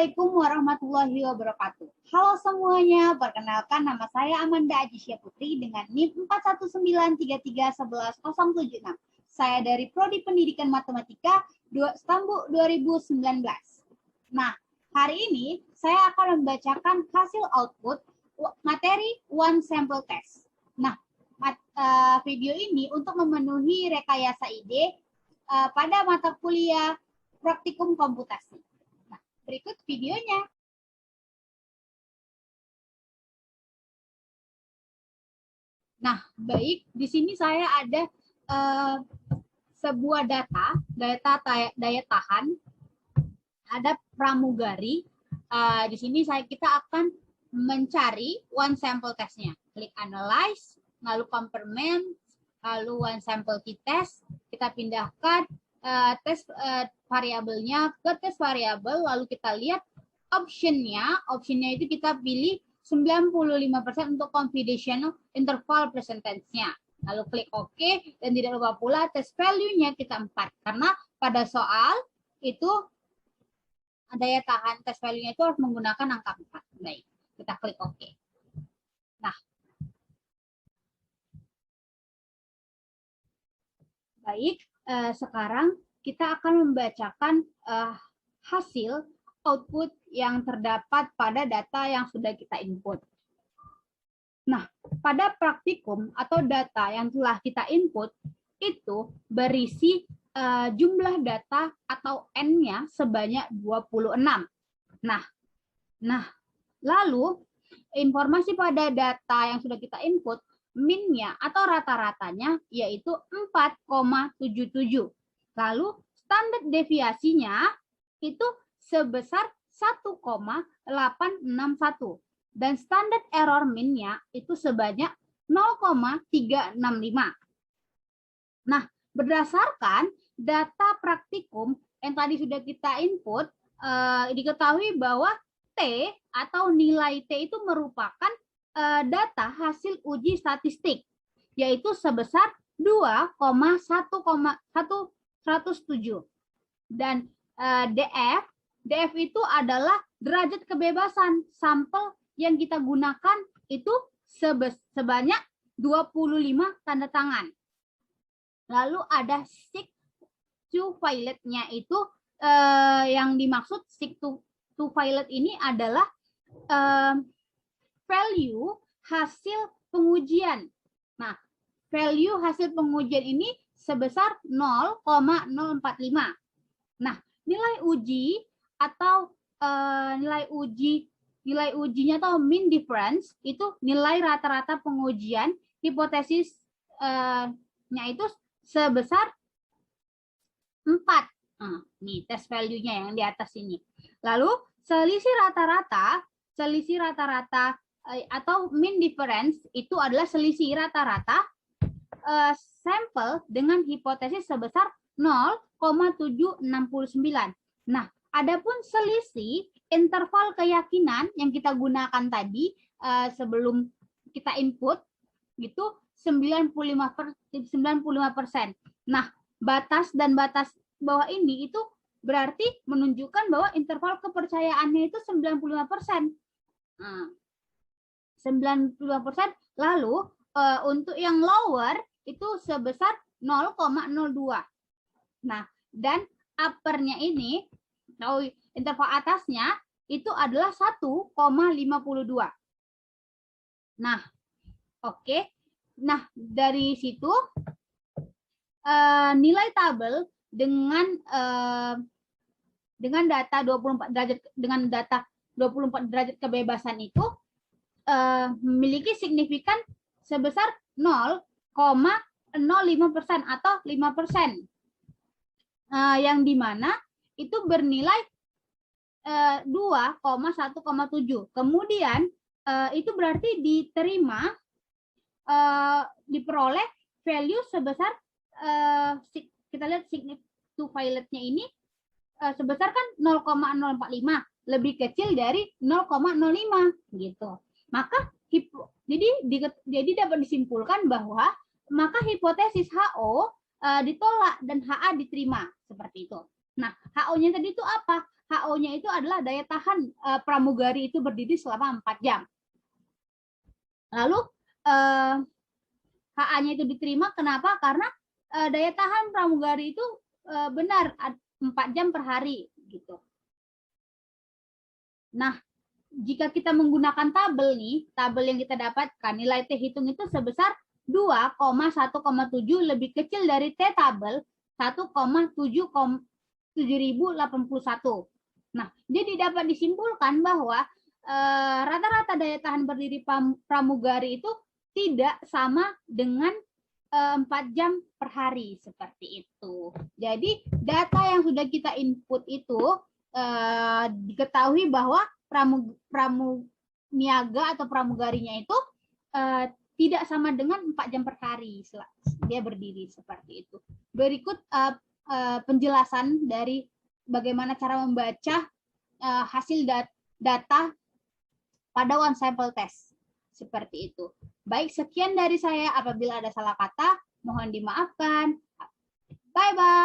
Assalamualaikum warahmatullahi wabarakatuh. Halo semuanya, perkenalkan nama saya Amanda Ajisya Putri dengan NIM 419331176. Saya dari Prodi Pendidikan Matematika Stambu 2019. Nah, hari ini saya akan membacakan hasil output materi One Sample Test. Nah, video ini untuk memenuhi rekayasa ide pada mata kuliah praktikum komputasi. Berikut videonya. Nah, baik, di sini saya ada sebuah data daya tahan, ada pramugari. Di sini kita akan mencari one sample testnya. Klik analyze, lalu complement, lalu one sample t-test. Kita pindahkan tes variabelnya ke tes variabel, lalu kita lihat optionnya itu kita pilih 95% untuk confidential interval percentage-nya. Lalu klik OK, dan tidak lupa pula tes value-nya kita 4, karena pada soal itu daya tahan tes value-nya itu harus menggunakan angka 4. Baik, kita klik OK. Nah, baik. Sekarang kita akan membacakan hasil output yang terdapat pada data yang sudah kita input. Nah, pada praktikum atau data yang telah kita input itu berisi jumlah data atau N-nya sebanyak 26. Nah, lalu informasi pada data yang sudah kita input, min-nya atau rata-ratanya yaitu 4,77. Lalu standar deviasinya itu sebesar 1,861 dan standar error min-nya itu sebanyak 0,365. Nah, berdasarkan data praktikum yang tadi sudah kita input, diketahui bahwa T atau nilai T itu merupakan data hasil uji statistik, yaitu sebesar 2,107. Dan DF itu adalah derajat kebebasan sampel yang kita gunakan itu sebanyak 25 tanda tangan. Lalu ada seek to violet-nya itu yang dimaksud seek to violet ini adalah value hasil pengujian. Nah, value hasil pengujian ini sebesar 0,045. Nah, nilai uji atau nilai ujinya atau mean difference itu nilai rata-rata pengujian hipotesisnya itu sebesar 4. Nih test value-nya yang di atas ini. Lalu selisih rata-rata atau mean difference itu adalah selisih rata-rata sampel dengan hipotesis sebesar 0,769. Nah, adapun selisih interval keyakinan yang kita gunakan tadi sebelum kita input gitu 95%. Nah, batas dan batas bawah ini itu berarti menunjukkan bahwa interval kepercayaannya itu 95%. Nah, 95%. Lalu untuk yang lower itu sebesar 0,02. Nah, dan uppernya ini, interval atasnya itu adalah 1,52. Nah, oke. Nah, dari situ nilai tabel dengan data 24 derajat kebebasan itu memiliki signifikan sebesar 0,05% atau 5%. Yang dimana itu bernilai 2,1,7. Kemudian itu berarti diperoleh value sebesar kita lihat to violet-nya ini sebesar kan 0,045, lebih kecil dari 0,05 gitu. Maka jadi dapat disimpulkan bahwa maka hipotesis HO ditolak dan HA diterima seperti itu. Nah, HO-nya tadi itu apa? HO-nya itu adalah daya tahan pramugari itu berdiri selama 4 jam. Lalu HA-nya itu diterima, kenapa? Karena daya tahan pramugari itu benar 4 jam per hari gitu. Nah, jika kita menggunakan tabel nih, tabel yang kita dapatkan nilai T hitung itu sebesar 2,1,7 lebih kecil dari T tabel 1,7.081. Nah, jadi dapat disimpulkan bahwa rata-rata daya tahan berdiri pramugari itu tidak sama dengan 4 jam per hari seperti itu. Jadi data yang sudah kita input itu diketahui bahwa pramuniaga atau pramugarinya itu tidak sama dengan 4 jam per hari dia berdiri seperti itu. Berikut penjelasan dari bagaimana cara membaca hasil data pada one sample test seperti itu. Baik, sekian dari saya. Apabila ada salah kata, mohon dimaafkan. Bye-bye.